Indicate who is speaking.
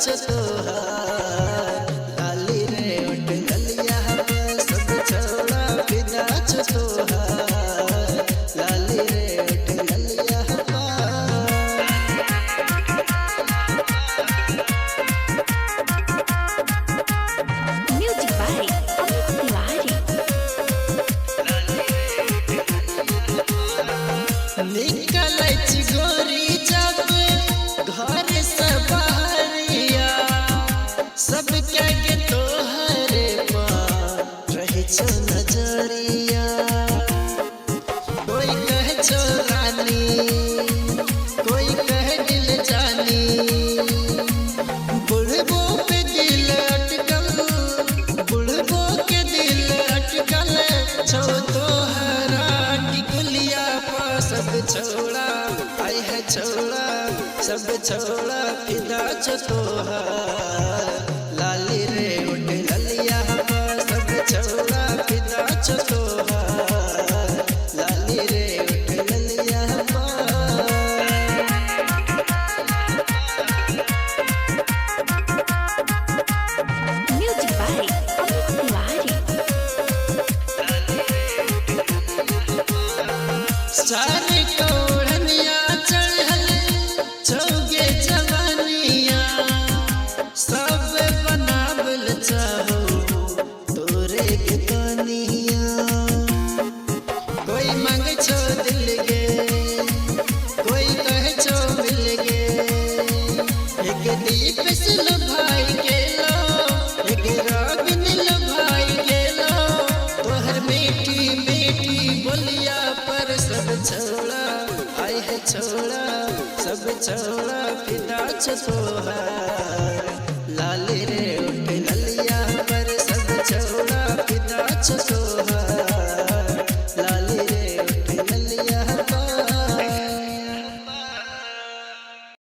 Speaker 1: छ तोहार लाली रे उठ गलिया सब छोड़ा फिदा छ तोहार लाली रे उठ गलिया
Speaker 2: म्यूजिक बाय अमित तिवारी।
Speaker 1: निकल गोरी जब घर से बाहरिया सब क्या के तोहरे पार रहे छो नजरिया कोई कहे छो रानी कोई कहे दिल जानी बुढ़बो पे दिल अटकल बुढ़बो के दिल अटकल छो तोहरा टिकुलिया पा सब छोड़ा आई है छोड़ा सब छोड़ा फिदा छ तोहार लाली रे उठ गलिया सब छोड़ा फिदा छ तोहार लाली रे उठ गलिया
Speaker 2: म्यूजिक बाय अमित तिवारी।
Speaker 1: सारे कोढ़निया चढ़ल छोगे जवानिया सब बनावल चाहो तोरे के कनिया कोई मांगे छो दिल गे कोई कहे छो मिल गे एक दीप से भाई के लो एक रागिन भाई के लो तोहर मीठी मीठी बोलिया पर सब छोड़ा आई है छोड़ा सब छोड़ा फिदा छ तोहार